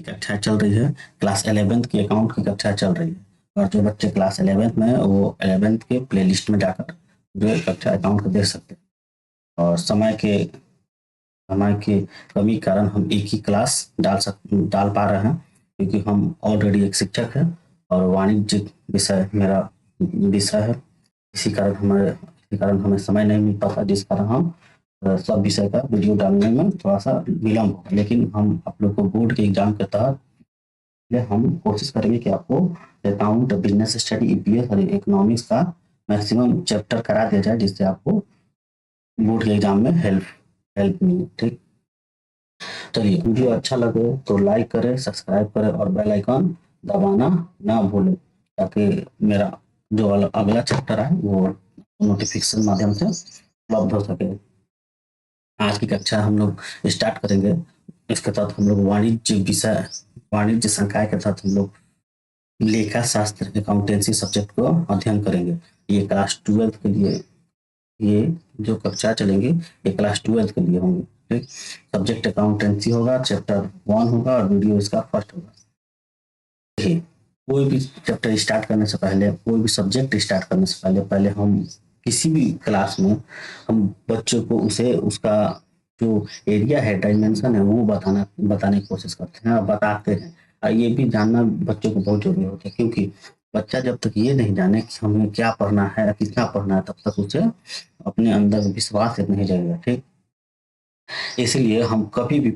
कक्षा चल रही है, क्लास 11th की अकाउंट की कक्षा चल रही है। और जो बच्चे क्लास 11th में है वो 11th के प्लेलिस्ट में जाकर जो है कक्षा अकाउंट को देख सकते हैं। और समय के कमी के कारण हम एक ही क्लास डाल पा रहे हैं, क्योंकि हम ऑलरेडी एक शिक्षक हैं और वाणिज्य विषय मेरा विषय है। इसी कारण हमें समय नहीं मिल पाता, जिस कारण हम सब विषय का वीडियो डालने में थोड़ा सा विलम्ब होगा। लेकिन हम आप लोग को बोर्ड के एग्जाम के तहत हम कोशिश करेंगे कि आपको अकाउंट, बिजनेस स्टडी, ईपीएस और इकोनॉमिक्स का मैक्सिमम चैप्टर करा दिया जाए, जिससे आपको बोर्ड के एग्जाम में हेल्प मिले। ठीक, चलिए, वीडियो अच्छा लगे तो लाइक करें, सब्सक्राइब करें और बेल आइकन दबाना ना भूलें, ताकि मेरा जो अगला चैप्टर है वो नोटिफिकेशन माध्यम से उपलब्ध हो सके। आज की कक्षा हम लोग स्टार्ट करेंगे। इसके तहत हम लोग वाणिज्य संकाय के तहत हम लोग लेखा शास्त्र, अकाउंटेंसी सब्जेक्ट को अध्ययन करेंगे। ये क्लास 12th के लिए, ये जो कक्षा चलेंगे ये क्लास 12th के लिए होंगे। ठीक, सब्जेक्ट अकाउंटेंसी होगा, चैप्टर 1 होगा और वीडियो इसका फर्स्ट होगा। देखिए, कोई भी चैप्टर स्टार्ट करने से पहले, कोई भी सब्जेक्ट स्टार्ट करने से पहले हम किसी भी क्लास में हम बच्चों को उसका जो एरिया है, डायमेंशन है, वो बताने की कोशिश करते हैं और बताते हैं। और ये भी जानना बच्चों को बहुत जरूरी होता है, क्योंकि बच्चा जब तक ये नहीं जाने कि हमें क्या पढ़ना है, कितना पढ़ना है, तब तक उसे अपने अंदर विश्वास नहीं जगेगा। ठीक, इसलिए हम कभी भी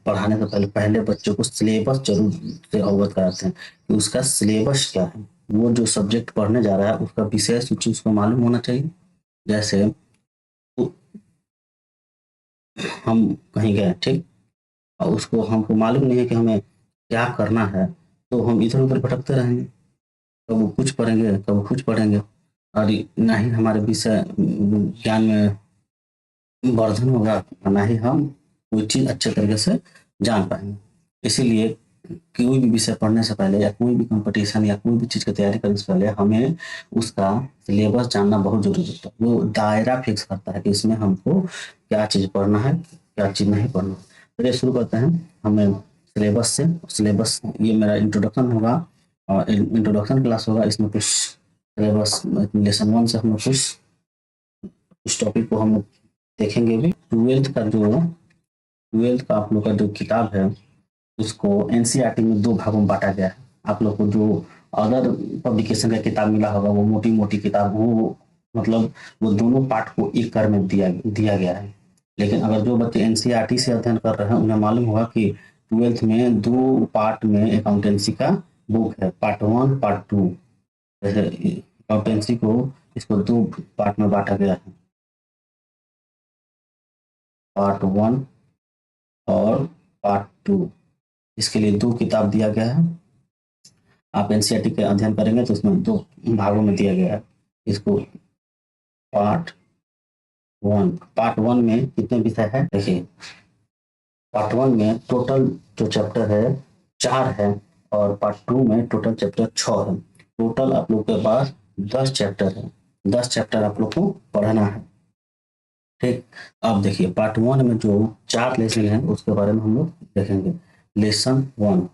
पढ़ाने से पहले बच्चों को सिलेबस जरूर से अवगत कराते हैं कि उसका सिलेबस क्या है। वो जो सब्जेक्ट पढ़ने जा रहा है उसका विषय सूची उसको मालूम होना चाहिए। जैसे हम कहीं गए, ठीक, और उसको हमको मालूम नहीं है कि हमें क्या करना है, तो हम इधर उधर भटकते रहेंगे, कभी कुछ पढ़ेंगे कभी कुछ पढ़ेंगे, और ना ही हमारे विषय ज्ञान में वर्धन होगा, ना ही हम कोई चीज अच्छे तरीके से जान पाएंगे। इसीलिए कोई भी विषय पढ़ने से पहले या कोई भी कंपटीशन या कोई भी चीज की तैयारी करने से पहले हमें उसका सिलेबस जानना बहुत जरूरी होता है। वो दायरा फिक्स करता है कि इसमें हमको क्या चीज पढ़ना है, क्या चीज नहीं पढ़ना। चलिए शुरू करते हैं हमें सिलेबस से। सिलेबस, ये मेरा इंट्रोडक्शन होगा और इंट्रोडक्शन क्लास होगा। इसमें कुछ सिलेबस लेसन 1 से हम लोग कुछ टॉपिक को हम लोग देखेंगे भी। ट्वेल्थ का आप लोग का जो किताब है उसको एनसीईआरटी में 2 भागों में बांटा गया है। आप लोग को जो अदर पब्लिकेशन का किताब मिला होगा वो मोटी मोटी किताब, वो मतलब वो दोनों पार्ट को एक कर में दिया गया है। लेकिन अगर जो बच्चे एनसीईआरटी से अध्ययन कर रहे हैं उन्हें मालूम होगा कि 12th में 2 पार्ट में अकाउंटेंसी का बुक है, पार्ट 1 पार्ट 2। जैसे अकाउंटेंसी को इसको 2 पार्ट में बांटा गया है, पार्ट 1 और पार्ट 2। इसके लिए 2 किताब दिया गया है। आप एनसीईआरटी का अध्ययन करेंगे तो उसमें 2 भागों में दिया गया है इसको। पार्ट 1 में कितने विषय है, देखिए पार्ट 1 में टोटल जो चैप्टर है 4 है और पार्ट 2 में टोटल चैप्टर 6 है। टोटल आप लोग के पास 10 चैप्टर है। 10 चैप्टर आप लोग को पढ़ना है। ठीक, अब देखिए पार्ट 1 में जो 4 लेसन है उसके बारे में हम लोग देखेंगे। लेसन 1,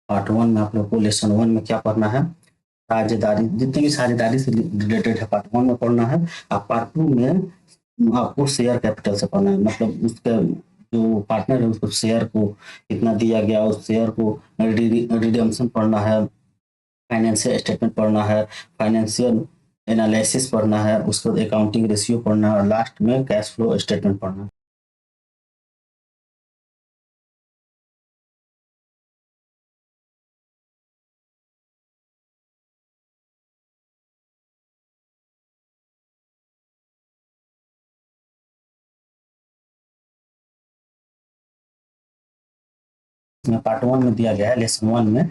पार्ट 1 में आप लोग को लेसन 1 में क्या पढ़ना है, साझेदारी, जितने भी साझेदारी से रिलेटेड है पार्ट 1 में पढ़ना है। अब पार्ट 2 में आपको शेयर कैपिटल से पढ़ना है, मतलब उसका जो पार्टनर है उसको शेयर को कितना दिया गया, उस शेयर को रिडेम्पशन पढ़ना है, फाइनेंशियल स्टेटमेंट पढ़ना है, फाइनेंशियल एनालिसिस पढ़ना है, उसको अकाउंटिंग रेशियो पढ़ना है और लास्ट में कैश फ्लो स्टेटमेंट पढ़ना है। पार्ट 1 में दिया गया है, लेसन 1 में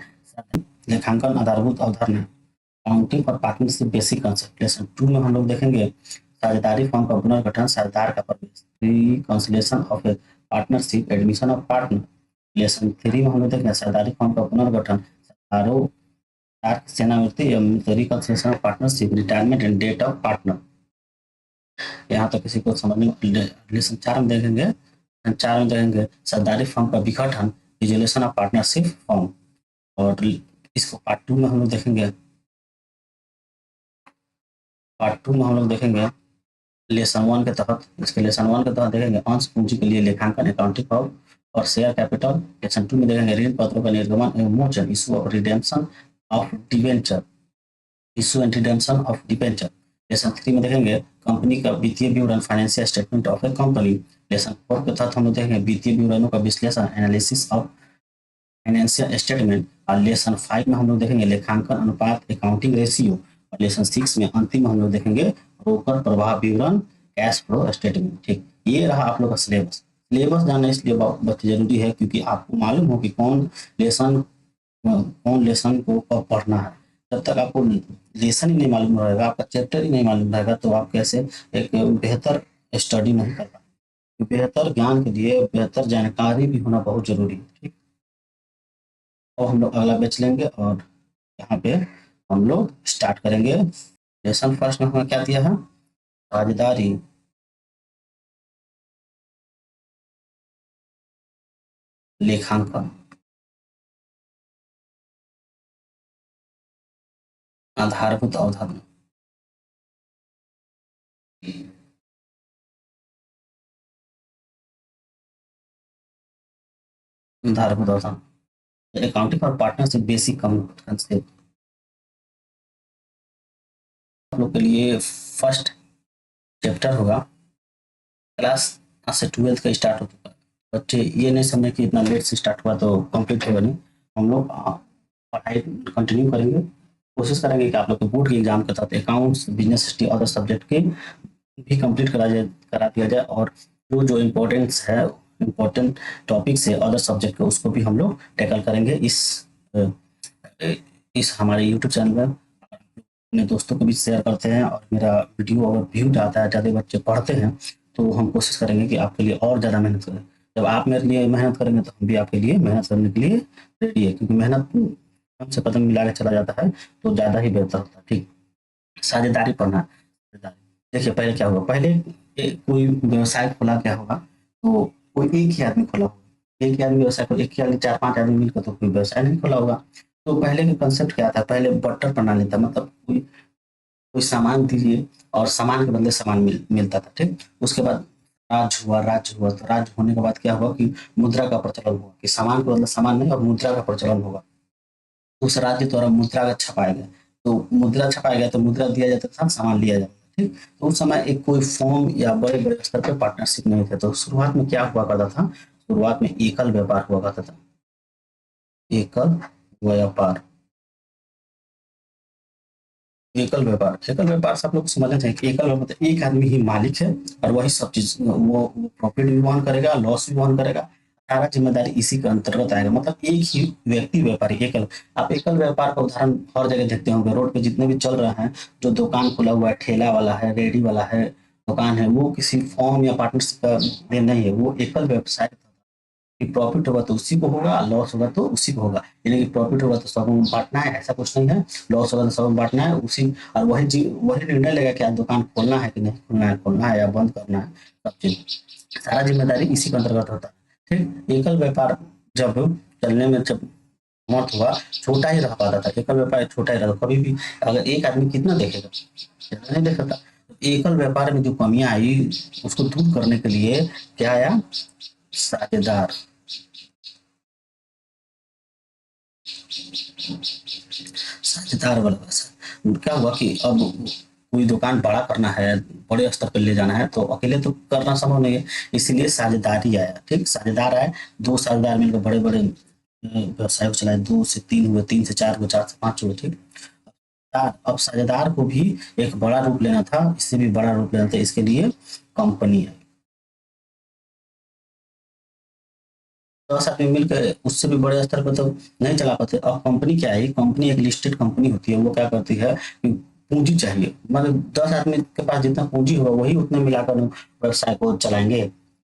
लेखांकन आधारभूत अवधारणा, अकाउंटिंग और पार्टनरशिप बेसिक कंसेप्ट। लेसन 2 में हम लोग देखेंगे साझेदारी फर्म का पुनर्गठन, साझेदार का प्रवेश, reconciliation of A partnership, admission of partner. Lesson 3 में हम लोग देखेंगे साझेदारी फर्म का पुनर्गठन, साझेदारों की सेवानिवृत्ति एवं reconciliation of partnership, retirement and date of partner. यहाँ तक किसी को समझ में। लेसन 4 में देखेंगे 4 में देखेंगे सरदारी फर्म का विघटन, रिजोल्यूशन ऑफ पार्टनरशिप फॉर्म। और इसको पार्ट 2 में हम लोग देखेंगे, पार्ट 2 में हम लोग देखेंगे लेसन 1 के तहत, इसके लेसन 1 के तहत देखेंगे अंश पूंजी के लिए लेखांकन, अकाउंटिंग फॉर्म और शेयर कैपिटल। लेसन 2 में देखेंगे ऋण पत्रों का निर्गमन एवं मोचन, issue of redemption of debenture, issue and redemption of debenture. Lesson 3 में देखेंगे कंपनी का वित्तीय विवरण, financial statement of a company. Lesson 4 के तहत हम लोग देखेंगे वित्तीय विवरणों का विश्लेषण, एनालिसिस ऑफ फाइनेंशियल स्टेटमेंट। और लेसन 5 में हम लोग देखेंगे लेखांकन अनुपात, अकाउंटिंग रेशियो। और लेसन 6 में अंतिम हम लोग देखेंगे रोकड़ प्रवाह विवरण, कैश फ्लो स्टेटमेंट। ठीक, ये रहा आप लोग का सिलेबस। सिलेबस जानना इसलिए बहुत जरूरी है क्योंकि आपको मालूम हो कि कौन लेसन को कब पढ़ना है। जब तक आपको लेसन ही नहीं मालूम रहेगा, आपका चैप्टर ही नहीं मालूम रहेगा, तो आप कैसे एक बेहतर स्टडी नहीं कर पाएंगे। बेहतर ज्ञान के लिए बेहतर जानकारी भी होना बहुत जरूरी है। ठीक, और हम लोग अगला बैच लेंगे और यहाँ पे हम लोग स्टार्ट करेंगे। लेसन फर्स्ट में हमें क्या दिया है, साझेदारी, लेखांकन, आधारभूत अवधारणा, आधारभूत अवधारणा, अकाउंटिंग और पार्टनरशिप बेसिक कंसेप्ट। आप लोग के लिए फर्स्ट चैप्टर होगा, क्लास से 12th का स्टार्ट हो चुका है। बच्चे ये नहीं समझे कि इतना लेट से स्टार्ट हुआ तो कंप्लीट होगा नहीं। हम लोग पढ़ाई कंटिन्यू करेंगे, कोशिश करेंगे कि आप लोग के बोर्ड के एग्जाम के साथ accounts, business history, other subject के भी कंप्लीट करा दिया जाए। और जो जो इम्पोर्टेंट टॉपिक्स है अदर सब्जेक्ट के, उसको भी हम लोग टैकल करेंगे इस हमारे यूट्यूब चैनल में। अपने दोस्तों को भी शेयर करते हैं और मेरा वीडियो अगर व्यू आता है, ज़्यादा बच्चे पढ़ते हैं, तो हम कोशिश करेंगे कि आपके लिए और ज़्यादा मेहनत करें। जब आप मेरे लिए मेहनत करेंगे तो हम भी आपके लिए मेहनत करने के लिए रेडी है, क्योंकि मेहनत कम से कदम मिला के चला जाता है तो ज़्यादा ही बेहतर होता है। ठीक, साझेदारी पढ़ना। देखिए पहले क्या होगा, पहले कोई व्यवसाय खोला क्या होगा, तो कोई एक ही आदमी खोला होगा, एक ही आदमी व्यवसाय को, एक ही आदमी 4-5 आदमी मिलकर तो कोई व्यवसाय नहीं खोला होगा। तो पहले का कंसेप्ट क्या था, पहले बट्टर प्रणाली था, मतलब कोई सामान दीजिए और सामान के बदले सामान मिलता था। ठीक, उसके बाद राज्य हुआ तो राज्य होने के बाद क्या हुआ कि मुद्रा का प्रचलन हुआ, कि सामान के बदले सामान नहीं और मुद्रा का प्रचलन होगा। उस राज्य द्वारा मुद्रा का छपाया गया, तो मुद्रा छपाया गया तो मुद्रा दिया जाता था, सामान लिया जाता था। ठीक, तो उस समय एक कोई फॉर्म या बड़े बड़े स्तर पर पार्टनरशिप नहीं थे। तो शुरुआत में क्या हुआ करता था, शुरुआत में एकल व्यापार हुआ करता था, एकल व्यापार। एकल व्यापार, एकल व्यापार से आप लोग को समझना चाहिए कि एकल व्यापार मतलब एक आदमी ही मालिक है और वही सब चीज, वो प्रॉफिट भी वहन करेगा, लॉस भी वहन करेगा, सारा जिम्मेदारी इसी के अंतर्गत आएगा। मतलब एक ही व्यक्ति व्यापारी एकल। आप एकल व्यापार का उदाहरण हर जगह देखते होंगे, रोड पे जितने भी चल रहे हैं, जो दुकान खुला हुआ है, ठेला वाला है, रेडी वाला है, दुकान है, वो किसी फॉर्म या पार्टनरशिप का नहीं है, वो एकल व्यवसाय। कि प्रॉफिट होगा तो उसी को होगा, लॉस होगा तो उसी को होगा। यानी कि प्रॉफिट होगा तो सब में बांटना है, ऐसा कुछ नहीं है, लॉस होगा तो सब में बांटना है उसी। और वही निर्णय लेगा कि आज दुकान खोलना है कि नहीं खोलना है या बंद करना है, सब चीज सारा जिम्मेदारी इसी के अंतर्गत होता है। ठीक, एकल व्यापार जब चलने में जब मत हुआ, छोटा ही रह पाता था, एकल व्यापार छोटा ही रहता, कभी भी अगर एक आदमी कितना देखेगा, ज्यादा नहीं देख सकता। एकल व्यापार में जो कमियां आई उसको दूर करने के लिए क्या आया, साझेदार। साझेदार वाला पैसा क्या हुआ कि अब कोई दुकान बड़ा करना है, बड़े स्तर पर ले जाना है, तो अकेले तो करना संभव नहीं है, इसीलिए साझेदारी आया। ठीक, साझेदार आए, 2 साझेदार मिलकर बड़े बड़े व्यवसाय को चलाए, 2 से 3 हुए, 3 से 4 हुए, 4 से 5 हुए। ठीक, अब साझेदार को भी एक बड़ा रूप लेना था, इससे भी बड़ा रूप लेना था, इसके लिए कंपनी है। 10 आदमी मिलकर उससे भी बड़े स्तर पर तो नहीं चला पाते। अब कंपनी क्या है, कंपनी एक लिस्टेड कंपनी होती है, वो क्या करती है कि पूंजी चाहिए, मतलब 10 आदमी के पास जितना पूंजी होगा वही उतने मिलाकर व्यवसाय को चलाएंगे,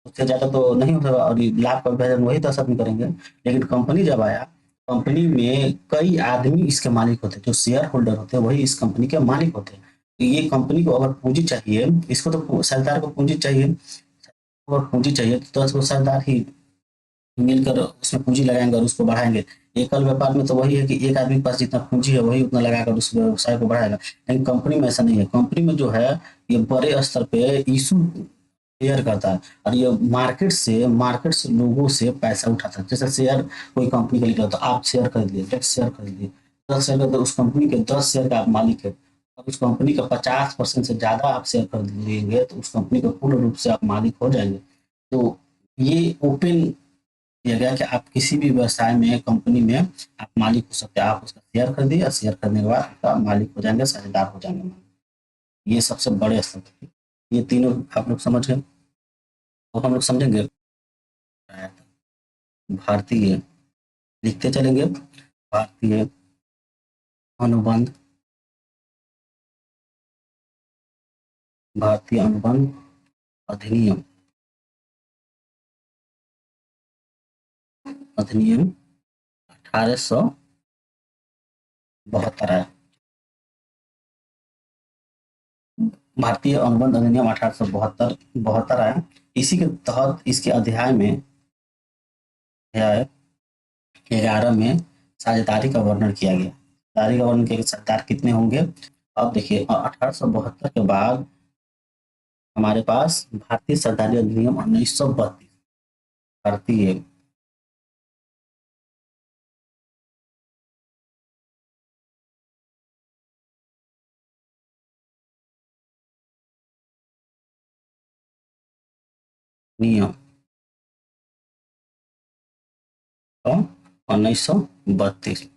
उससे ज्यादा तो नहीं हो सकता, और लाभ का विभाजन वही 10 आदमी करेंगे। लेकिन कंपनी जब आया, कंपनी में कई आदमी इसके मालिक होते हैं, जो शेयर होल्डर होते हैं वही इस कंपनी के मालिक होते हैं। तो ये कंपनी को अगर पूंजी चाहिए, इसको तो सरकार को पूंजी चाहिए, अगर पूंजी चाहिए तो 10 गो सरदार ही मिलकर उसमें पूंजी लगाएंगे और उसको बढ़ाएंगे। एकल व्यापार में तो वही है कि एक आदमी के पास जितना पूंजी है वही उतना लगाकर उस व्यवसाय को बढ़ाएगा। लेकिन कंपनी में ऐसा नहीं है। कंपनी में जो है ये बड़े स्तर पे इशू शेयर करता है और ये मार्केट से लोगों से पैसा उठाता है। जैसे शेयर कोई कंपनी का लिखा तो आप शेयर खरीद लिए, 10 शेयर खरीद लिए, 10 शेयर का तो उस कंपनी के 10 शेयर का आप मालिक है। और उस कंपनी का 50% से ज्यादा आप शेयर खरीद लेंगे तो उस कंपनी का पूर्ण रूप से आप मालिक हो जाएंगे। तो ये ओपन किया गया कि आप किसी भी व्यवसाय में कंपनी में आप मालिक हो सकते हैं। आप उसका शेयर खरीदिए और शेयर खरीदने के बाद आपका मालिक हो जाएंगे, साझेदार हो जाएंगे। ये सबसे बड़े स्तर पे ये तीनों आप लोग समझ गए। तो हम लोग समझेंगे भारतीय, लिखते चलेंगे, भारतीय अनुबंध, भारतीय अनुबंध अधिनियम, अधिनियम 1872 है। भारतीय अनुबंध अधिनियम 1872 बहत्तर है। इसी के तहत इसके अध्याय में, अध्याय 11 में साझेदारी का वर्णन किया गया। साझेदारी का वर्णन किया गया, साझेदार कितने होंगे। अब देखिए 1872 के बाद हमारे पास भारतीय साझेदारी अधिनियम 1932, भारतीय नियम 1932,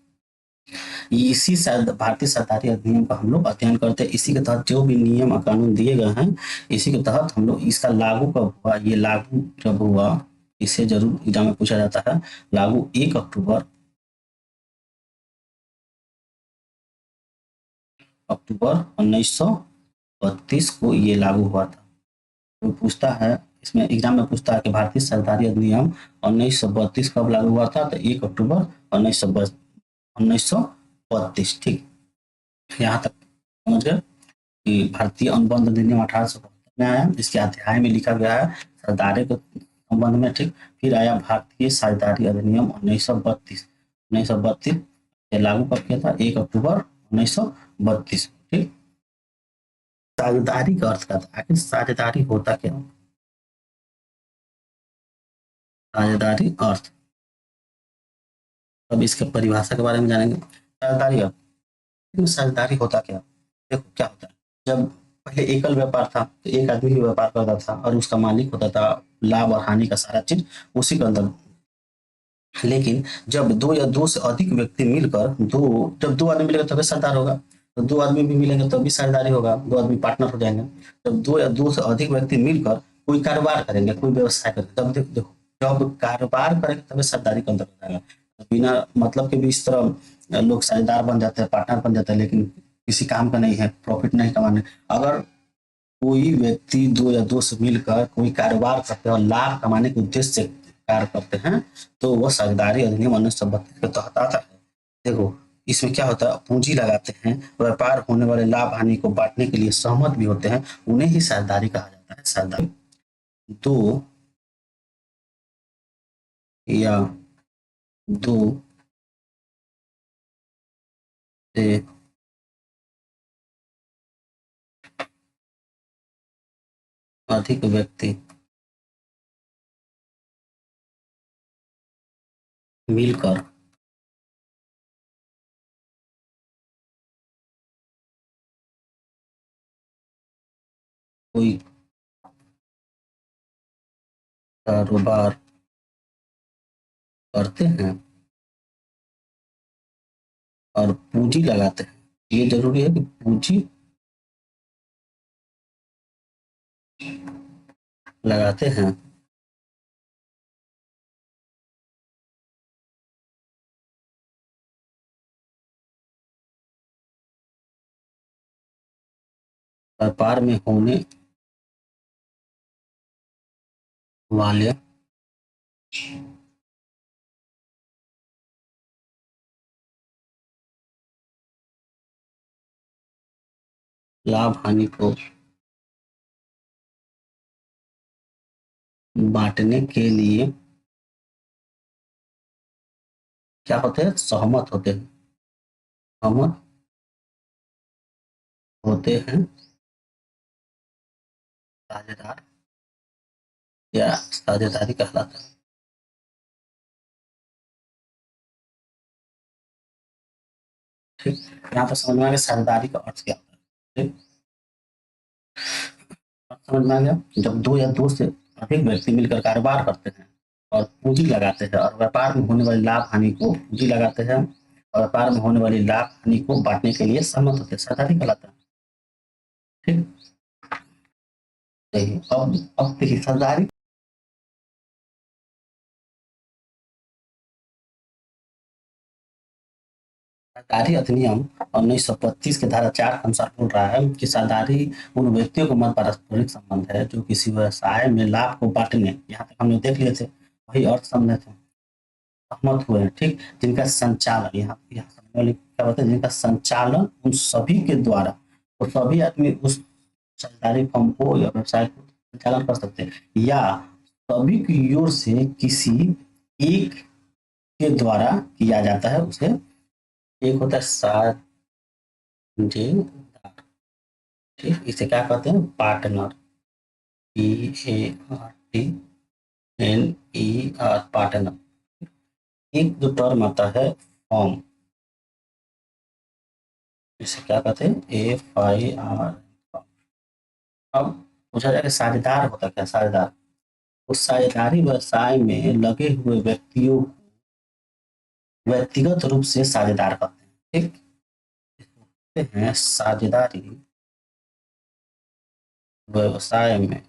इसी भारतीय सरकारी अधिनियम का हम लोग अध्ययन करते हैं। इसी के तहत जो भी नियम और कानून दिए गए हैं, इसी के तहत हम लोग इसका लागू कब हुआ, ये लागू जब हुआ इसे जरूर एग्जाम में पूछा जाता है। लागू 1 अक्टूबर 1932 को ये लागू हुआ था। तो पूछता है इसमें, एग्जाम में पूछता है कि भारतीय सरकारी अधिनियम 1932 कब लागू हुआ था, तो 1 अक्टूबर 1932। ठीक, यहाँ तक समझ गए कि भारतीय अनुबंध अधिनियम 1872 में आया, इसके अध्याय में लिखा गया है सरदारे के संबंध में। ठीक, फिर आया भारतीय साझेदारी अधिनियम 1932 लागू कब किया था, 1 अक्टूबर 1932। ठीक, साझेदारी का अर्थ क्या था, आखिर साझेदारी होता क्या, साझेदारी अर्थ, अब इसके परिभाषा के बारे में जानेंगे। साझेदारी अर्थ, लेकिन साझेदारी होता क्या, देखो क्या होता है। जब पहले एकल व्यापार था तो एक आदमी ही व्यापार करता था और उसका मालिक होता था, लाभ और हानि का सारा चीज उसी के अंदर। लेकिन जब दो या दो से अधिक व्यक्ति मिलकर, जब दो आदमी मिलेंगे तभी साझेदार होगा। तो दो आदमी भी मिलेंगे तभी साझेदारी होगा, दो आदमी पार्टनर हो जाएंगे। जब दो या दो से अधिक व्यक्ति मिलकर कोई कारोबार करेंगे, कोई व्यवसाय करेंगे, तब देखो जब कारोबार करेंगे तभी साझेदारी के अंदर हो जाएगा। बिना मतलब के भी इस तरह लोग साझेदार बन जाते हैं, पार्टनर बन जाते हैं, लेकिन किसी काम का नहीं है, प्रॉफिट नहीं कमाने। अगर कोई व्यक्ति दो या दो से मिलकर कोई कारोबार करते हैं और लाभ कमाने के उद्देश्य से कार्य करते हैं तो वह साझेदारी अधिनियम 1932 के तहत आता है। देखो इसमें क्या होता है, पूंजी लगाते हैं, व्यापार होने वाले लाभ हानि को बांटने के लिए सहमत भी होते हैं, उन्हें ही साझेदारी कहा जाता है। साझेदारी दो या दो से अधिक व्यक्ति मिलकर कोई कारोबार करते हैं और पूंजी लगाते हैं, ये जरूरी है कि पूंजी लगाते हैं व्यापार में होने वाले लाभ हानि को बांटने के लिए क्या होते हैं, सहमत होते हैं, सहमत होते हैं साझेदार या साझेदारी कहलाता है। ठीक, यहाँ पर समझ में आ गया साझेदारी का अर्थ क्या होता है। ठीक, समझ में आ गया। जब दो या दो से अधिक व्यक्ति मिलकर कारोबार करते हैं और पूंजी लगाते हैं और व्यापार में होने वाली लाभ हानि को पूंजी लगाते हैं और व्यापार में होने वाली लाभ हानि को बांटने के लिए सहमत होते हैं, साझेदारी कहलाता है। ठीक, सही। अब देखिए साझेदारी, साझेदारी अधिनियम 1925 के धारा 4 के अनुसार बोल रहा है कि साझेदारी उन व्यक्तियों के मध्य पारस्परिक संबंध है जो किसी व्यवसाय में लाभ को बांटने, यहाँ तक हमने देख लिए थे, वही अर्थ समझे थे, सहमत हुए हैं। ठीक, जिनका संचालन, यहाँ यहाँ समझने वाली क्या बात है, जिनका संचालन उन सभी के द्वारा, वो सभी आदमी उस साझेदारी फर्म को या व्यवसाय को संचालन कर सकते हैं, या सभी की ओर से किसी एक के द्वारा किया जाता है, उसे एक होता है साझेदार। ठीक, इसे क्या कहते हैं, पार्टनर, PARTNER, पार्टनर। एक जो टर्म आता है फॉर्म, इसे क्या कहते हैं, FIR। अब पूछा जाए कि साझेदार होता क्या, साझेदार, उस साझेदारी व्यवसाय में लगे हुए व्यक्तियों को व्यक्तिगत रूप से साझेदार कहते हैं। ठीक, कहते हैं साझेदारी व्यवसाय में,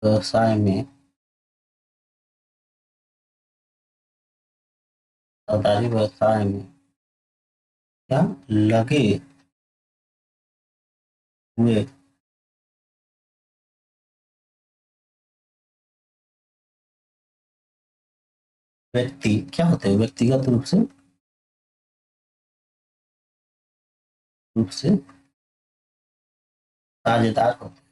व्यवसाय में साझेदारी व्यवसाय में क्या लगे हुए व्यक्ति क्या होते हैं, व्यक्तिगत रूप से साझेदार होते हैं।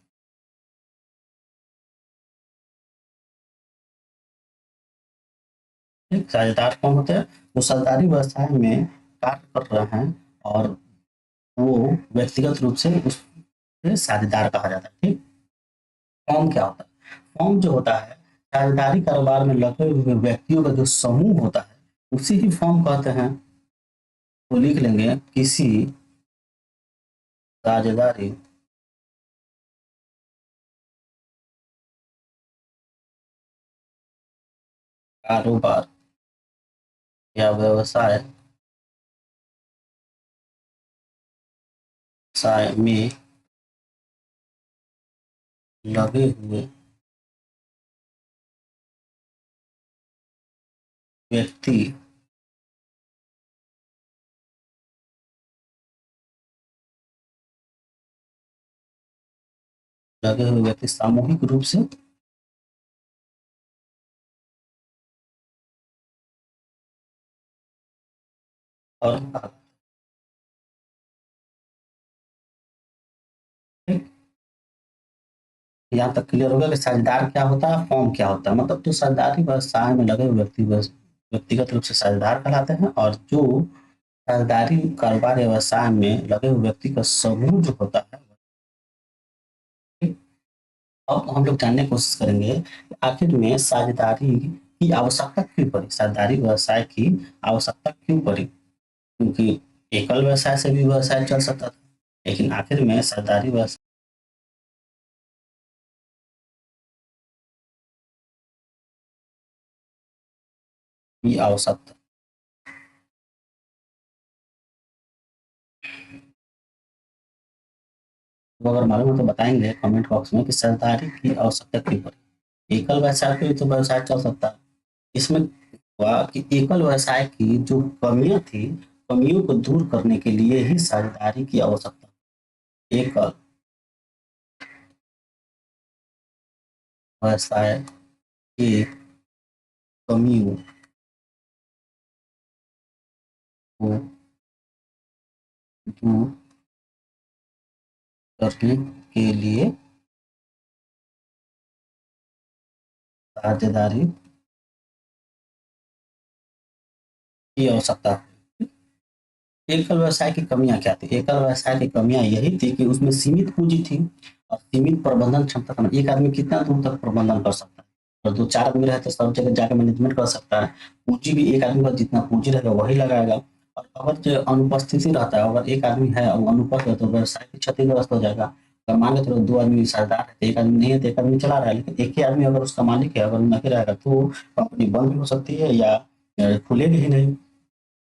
ठीक, साझेदार कौन होते हैं, जो साझेदारी व्यवसाय में कार्य कर रहे हैं और वो व्यक्तिगत रूप से उस साझेदार कहा जाता है। ठीक, फॉर्म क्या होता है, फॉर्म जो होता है साझेदारी कारोबार में लगे हुए व्यक्तियों का जो समूह होता है, उसी ही फॉर्म कहते हैं। तो लिख लेंगे किसी साझेदारी कारोबार या व्यवसाय में लगे हुए व्यक्ति सामूहिक रूप से और ठीक, यहाँ तक क्लियर होगा कि साझेदार क्या होता है, फॉर्म क्या होता है। मतलब जो साझेदारी व्यवसाय में लगे हुए व्यक्ति व्यक्तिगत रूप से साझेदार कहलाते हैं, और जो साझेदारी कारोबार या व्यवसाय में लगे हुए व्यक्ति का समूह जो होता है। ठीक? अब हम लोग जानने की कोशिश करेंगे कि आखिर में साझेदारी की आवश्यकता क्यों पड़ी, साझेदारी व्यवसाय की आवश्यकता क्यों पड़ी, क्योंकि एकल व्यवसाय से भी व्यवसाय चल सकता था, लेकिन आखिर में साझेदारी व्यवसाय की आवश्यकता, तो अगर मालूम हो तो बताएंगे कमेंट बॉक्स में कि साझेदारी की आवश्यकता क्यों पड़ी। एकल व्यवसाय पे भी तो व्यवसाय चल सकता है। इसमें हुआ कि एकल व्यवसाय की जो कमियां थी, कमियों को दूर करने के लिए ही साझेदारी की आवश्यकता। एकल व्यवसाय के कमियों को दूर करने के लिए साझेदारी की आवश्यकता। एकल व्यवसाय की कमियां क्या थी? एकल व्यवसाय की कमियां यही थी कि उसमें सीमित पूंजी थी और सीमित प्रबंधन क्षमता था। एक आदमी कितना दूर तक प्रबंधन कर सकता है? और दो चार आदमी रहते सब जगह जाकर मैनेजमेंट कर सकता है। पूंजी भी एक आदमी का जितना पूंजी रहेगा वही लगाएगा। और अगर जो अनुपस्थिति रहता है, अगर एक आदमी है और अनुपस्थित है तो व्यवसाय की क्षतिग्रस्त हो जाएगा। अगर मान के चलो दो आदमी साझेदार है, एक आदमी नहीं है तो एक आदमी चला रहा है, लेकिन एक ही आदमी अगर उसका मालिक है, अगर नहीं रहेगा तो कंपनी बंद भी हो सकती है या खुलेगी ही नहीं,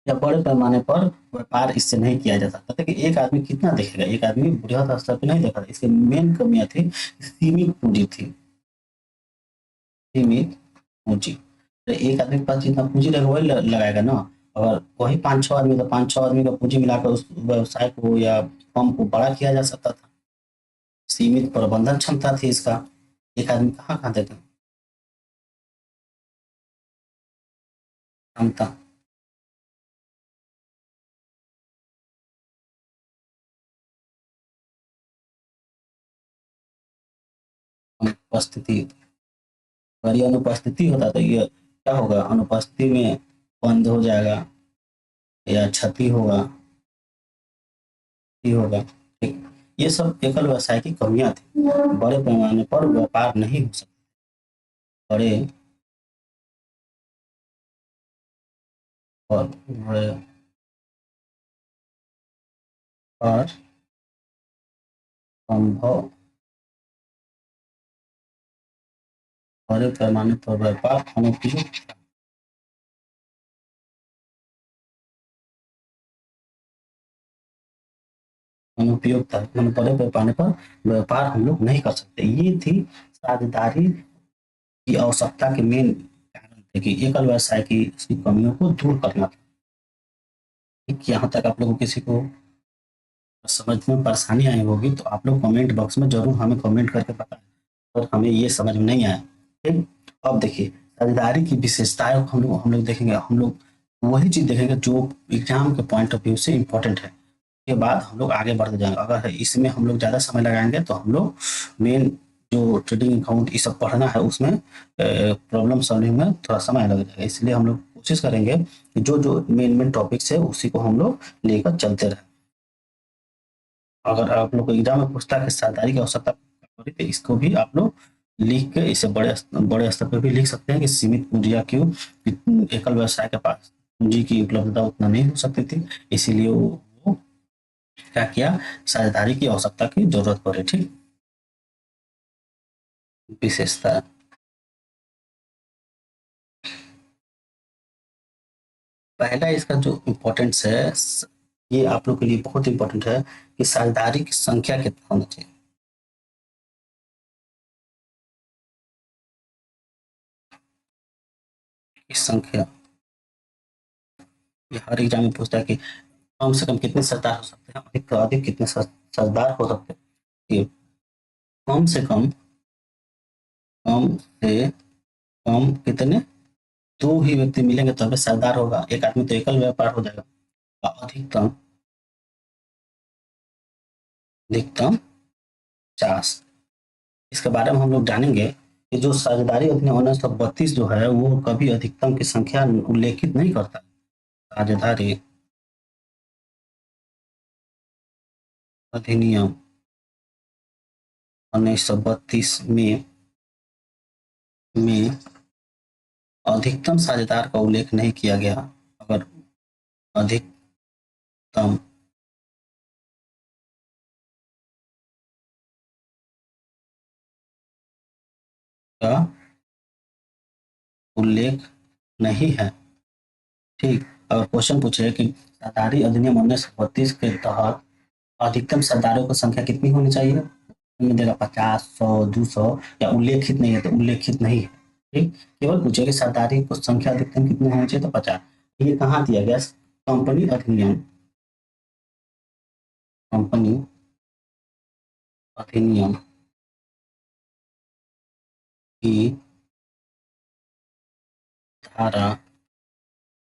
या बड़े पैमाने पर व्यापार इससे नहीं किया जा सकता था कि एक आदमी कितना देखेगा, एक आदमी बृहद स्तर पे नहीं देखा था। इसकी मेन कमियां थी, सीमित पूंजी थी, सीमित पूंजी। तो एक आदमी के पास जितना पूंजी रहेगा वही लगाएगा ना। अगर वही पांच छह आदमी, तो पांच छह आदमी का पूंजी मिलाकर उस व्यवसाय को या फर्म को बड़ा किया जा सकता था। सीमित प्रबंधन क्षमता थी इसका, एक आदमी कहाँ कहाँ देगा क्षमता। अनुपस्थिति, अगर ये अनुपस्थिति होता तो ये क्या होगा? अनुपस्थिति में बंद हो जाएगा या क्षति होगा, ही होगा। ठीक, ये सब एकल व्यवसाय की कमियां थी। बड़े पैमाने पर व्यापार नहीं हो सकता, बड़े और बड़े और संभव, बड़े पैमाने पर व्यापार अनुपयुक्त, अनुपयुक्त है, मतलब बड़े पैमाने पर व्यापार हम लोग नहीं कर सकते। ये थी साझेदारी की आवश्यकता के मेन कारण थे कि एकल व्यवसाय की इसकी कमियों को दूर करना था। ठीक, यहाँ तक आप लोगों को किसी को समझने में परेशानी आई होगी तो आप लोग कमेंट बॉक्स में जरूर हमें कमेंट करके बताएं और हमें ये समझ में नहीं आया। ठीक, अब देखिए साझेदारी की विशेषताएं हम लोग देखेंगे, हम लोग वही चीज देखेंगे जो एग्जाम के पॉइंट ऑफ व्यू से इम्पोर्टेंट है। के बाद हम लोग आगे बढ़ते जाएंगे। अगर इसमें हम लोग ज्यादा समय लगाएंगे तो हम लोग मेन जो ट्रेडिंग अकाउंट ये सब पढ़ना है उसमें प्रॉब्लम सॉल्विंग में थोड़ा समय लग जाएगा। इसलिए हम लोग कोशिश करेंगे कि जो जो मेन मेन टॉपिक्स है उसी को हम लोग लेकर चलते रहे। अगर आप लोग को एग्जाम में पूछता है कि साझेदारी की आवश्यकता पड़ी तो इसको भी आप लोग लिख के इसे बड़े बड़े स्तर पर भी लिख सकते हैं कि सीमित पूंजियां क्यों, एकल व्यवसाय के पास पूंजी की उपलब्धता उतना नहीं हो सकती थी, इसीलिए वो क्या किया, साझेदारी की आवश्यकता की जरूरत पड़ी। ठीक, विशेषता, पहला इसका जो इम्पोर्टेंस है ये आप लोग के लिए बहुत इंपॉर्टेंट है कि साझेदारी की संख्या कितना होना चाहिए। इस संख्या ये हर एग्जाम में पूछता है कि कम से कम कितने सरदार हो सकते हैं, अधिक से अधिक कितने सरदार हो सकते हैं। ये कम से कम, कम से कम कितने, दो ही व्यक्ति मिलेंगे तभी सरदार होगा, एक आदमी तो एकल व्यापार हो जाएगा। और अधिकतम, अधिकतम 50। इसके बारे में हम लोग जानेंगे कि जो साझेदारी अधिनियम 1932 जो है वो कभी अधिकतम की संख्या उल्लेखित नहीं करता। साझेदारी अधिनियम 1932 में अधिकतम साझेदार का उल्लेख नहीं किया गया। अगर अधिकतम का उल्लेख नहीं है। ठीक, अगर क्वेश्चन पूछे कि साझेदारी अधिनियम 1932 के तहत अधिकतम सरदारों की संख्या कितनी होनी चाहिए, में देगा 50, 100, 200, या उल्लेखित नहीं है तो उल्लेखित नहीं है। ठीक, केवल पूछे कि सरदारी को संख्या अधिकतम कितनी होनी चाहिए तो 50। ये कहाँ दिया गया? कंपनी अधिनियम, कंपनी अधिनियम की धारा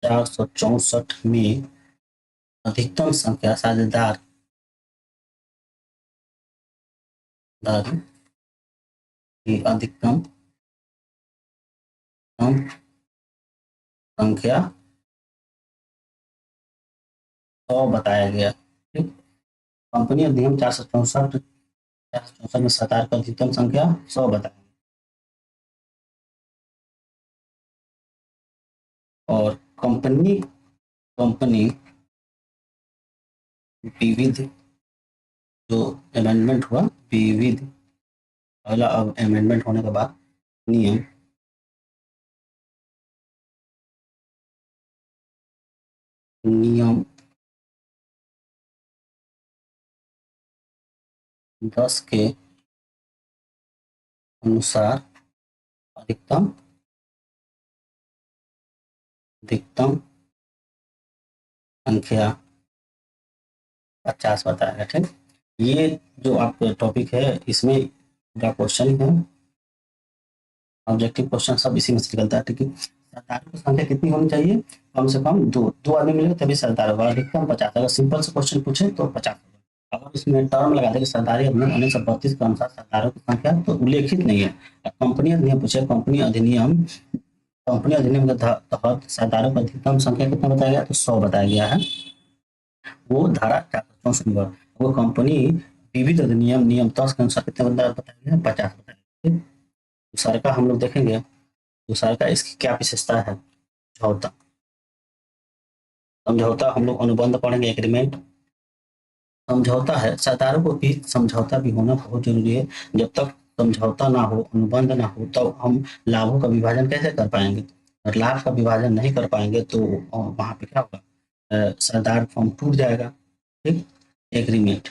464 में अधिकतम संख्या साझेदार दायित्वधारी की अधिकतम संख्या 100 बताया गया। ठीक, कंपनी अधिनियम 464 में सरकार का अधिकतम संख्या 100 बताया और कंपनी कंपनी विविध जो अमेंडमेंट हुआ, विविध पहला अब अमेंडमेंट होने के बाद नियम नियम 10 के अनुसार अधिकतम अधिकतम संख्या 50 बताया गया। ठीक, ये जो आपका टॉपिक है इसमें पूरा क्वेश्चन है, ऑब्जेक्टिव क्वेश्चन सब इसी में से निकलता है। ठीक है, सरदारों की संख्या कितनी होनी चाहिए? कम से कम दो आदमी मिलेंगे तभी सरदार होगा, अधिकतम 50। अगर सिंपल से क्वेश्चन पूछे तो 50 होगा। अगर उसमें टर्म लगा दे कि सरदारी अधिनियम 1932 के अनुसार सरदारों की संख्या तो उल्लेखित नहीं है। कंपनी अधिनियम पूछे, कंपनी अधिनियम के तहत सरदारों की अधिकतम संख्या कितना बताया गया? तो 100 बताया गया है। वो धारा 464 नंबर। वो कंपनी विविध अधिनियम नियम 10 के अनुसार कितने बताया गया? 50 बताया गया। दूसरा का हम लोग देखेंगे, दूसरा का इसकी क्या विशेषता है? समझौता, समझौता हम लोग अनुबंध पढ़ेंगे, एग्रीमेंट। समझौता है, सरदारों को भी समझौता भी होना बहुत जरूरी है। जब तक समझौता ना हो, अनुबंध ना हो, तब हम लाभों का विभाजन कैसे कर पाएंगे? और लाभ का विभाजन नहीं कर पाएंगे तो वहां पे क्या होगा? सरदार फॉर्म टूट जाएगा। ठीक, एग्रीमेंट,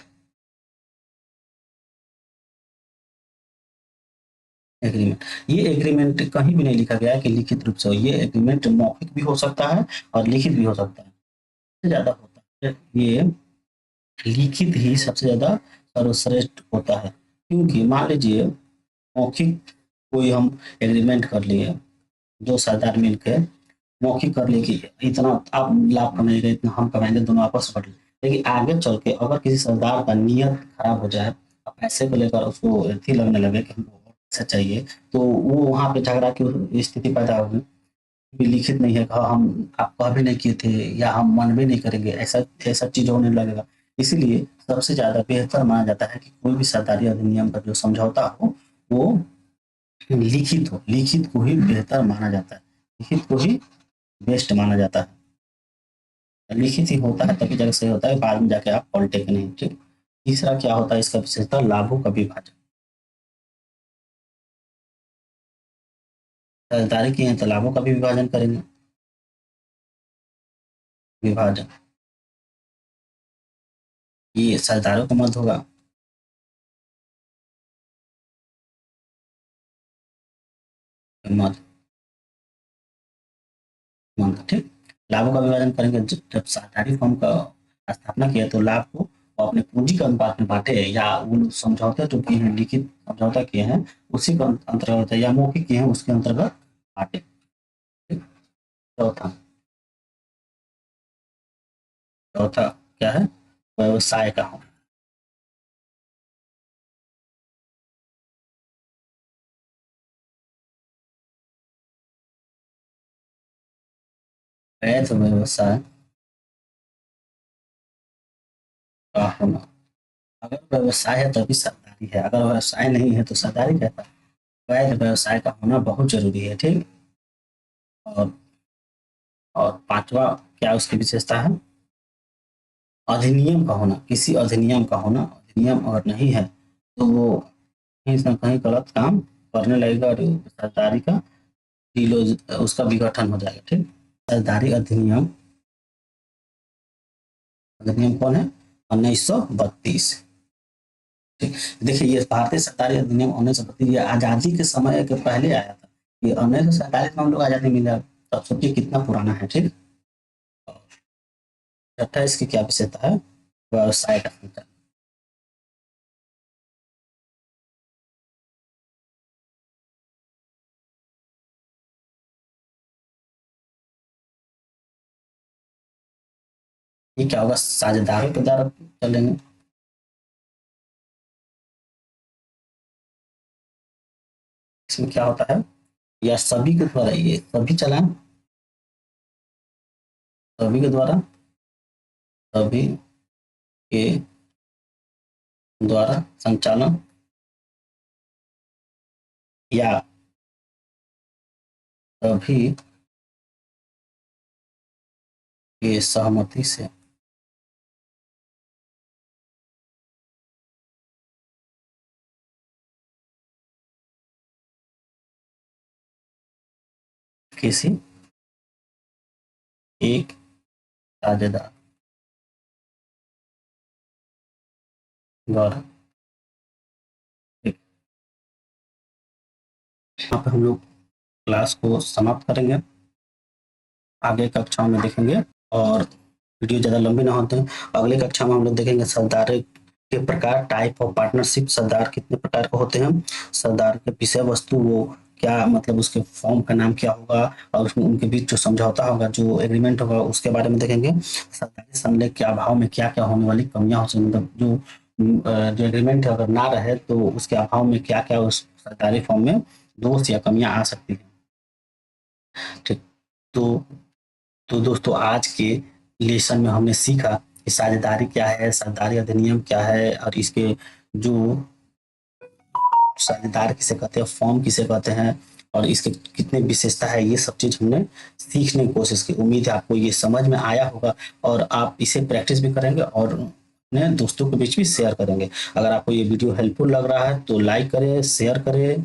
एग्रीमेंट, ये एग्रीमेंट कहीं भी नहीं लिखा गया है कि लिखित रूप से हो। ये एग्रीमेंट मौखिक भी हो सकता है और लिखित भी हो सकता है। सबसे ज्यादा होता है ये लिखित ही सबसे ज्यादा सर्वश्रेष्ठ होता है, क्योंकि मान लीजिए मौखिक कोई हम एग्रीमेंट कर लिए, दो सरदार मिलकर मौखिक कर लिए कि इतना आप लाभ कमाएंगे, इतना हम कमाएंगे, दोनों आपस में बांट लें। लेकिन आगे चल के अगर किसी सरदार का नियत खराब हो जाए, अब पैसे को लेकर उसको अथी लगने लगे कि हमको और पैसा चाहिए, तो वो वहां पे झगड़ा की स्थिति पैदा होगी। भी लिखित नहीं है, कहा हम आप कह भी नहीं किए थे या हम मन भी नहीं करेंगे, ऐसा ऐसा चीज होने लगेगा। इसीलिए सबसे ज्यादा बेहतर माना जाता है कि कोई भी सरकारी अधिनियम का जो समझौता हो वो लिखित हो। लिखित को ही बेहतर माना जाता है, लिखित को ही बेस्ट माना जाता है। लिखित ही होता है तभी जाके सही होता है, बाद में जाके आप पलटे के नहीं। ठीक, तीसरा क्या होता है इसका विशेषता? लाभों का विभाजन। खरीदारी किए हैं तो लाभों का भी विभाजन करेंगे, विभाजन ये सरदारों का मत होगा, मत मत। ठीक, लाभों का विभाजन करेंगे। जब सरकारी फर्म का स्थापना किया तो लाभ को वो अपने पूंजी के अनुपात में बांटे, या उन समझौते जो किए हैं, लिखित समझौता किए हैं उसी के अंतर्गत, या मौखिक किए हैं उसके अंतर्गत बांटे। ठीक, चौथा, चौथा क्या है? व्यवसाय का होना। वैध व्यवसाय का होना। अगर व्यवसाय है तभी सरकारी है, अगर व्यवसाय नहीं है तो सरकारी कहता है। वैध व्यवसाय का होना बहुत जरूरी है। ठीक, और और पांचवा क्या उसकी विशेषता है? अधिनियम का होना, किसी अधिनियम का होना। अधिनियम अगर नहीं है तो वो कहीं ना कहीं गलत काम करने लगेगा और सरदारी का उसका विघटन हो जाएगा। ठीक, सरदारी अधिनियम, अधिनियम कौन है? 1932। ठीक, देखिए ये भारतीय सरकारी अधिनियम 1932 ये आजादी के समय के पहले आया था। ये 1947 में हम लोग आजादी मिला, तब सोचिए कितना पुराना है। ठीक, छठा इसकी क्या विशेषता है? व्यवसाय का संचालन। ये क्या होगा? साझेदारों के द्वारा चलेंगे। इसमें क्या होता है, या सभी के द्वारा, ये सभी चालान सभी के द्वारा, सभी के द्वारा संचालन या सभी के सहमति से किसी एक साझेदार द्वारा। यहाँ पे हम लोग क्लास को समाप्त करेंगे, आगे कक्षाओं में देखेंगे, और वीडियो ज़्यादा लंबी ना होते हैं। अगले कक्षा में हम लोग देखेंगे सरदार के प्रकार, टाइप ऑफ पार्टनरशिप, सरदार कितने प्रकार के होते हैं, सरदार के विषय वस्तु वो क्या, मतलब उसके फॉर्म का नाम क्या होगा, और उसमें उनके बीच जो समझौता होगा, जो एग्रीमेंट होगा, उसके बारे में देखेंगे। सरदारी समलेख के अभाव में क्या क्या होने वाली कमियां हो सकती, मतलब जो एग्रीमेंट अगर ना रहे तो उसके अभाव में क्या क्या उस सरदारी फॉर्म में दोष या कमियां आ सकती हैं। ठीक, तो दोस्तों आज के लेसन में हमने सीखा कि साझेदारी क्या है, साझेदारी अधिनियम क्या है, और इसके जो साझेदार किसे कहते हैं, फॉर्म किसे कहते हैं, और इसके कितने विशेषता है, ये सब चीज हमने सीखने की कोशिश की। उम्मीद है आपको ये समझ में आया होगा, और आप इसे प्रैक्टिस भी करेंगे और अपने दोस्तों के बीच भी शेयर करेंगे। अगर आपको ये वीडियो हेल्पफुल लग रहा है तो लाइक करें, शेयर करें,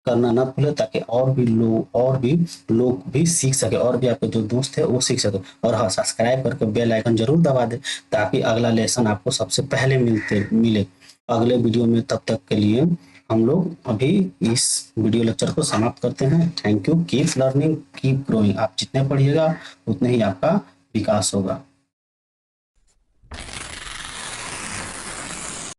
करना ना भूले, ताकि और भी लोग भी सीख सके, और भी आपके जो दोस्त है वो सीख सके। और हाँ, सब्सक्राइब करके बेल आइकन जरूर दबा दे, ताकि अगला लेसन आपको सबसे पहले मिले अगले वीडियो में। तब तक के लिए हम लोग अभी इस वीडियो लेक्चर को समाप्त करते हैं। Thank you. Keep learning, keep growing. आप जितने पढ़िएगा उतने ही आपका विकास होगा।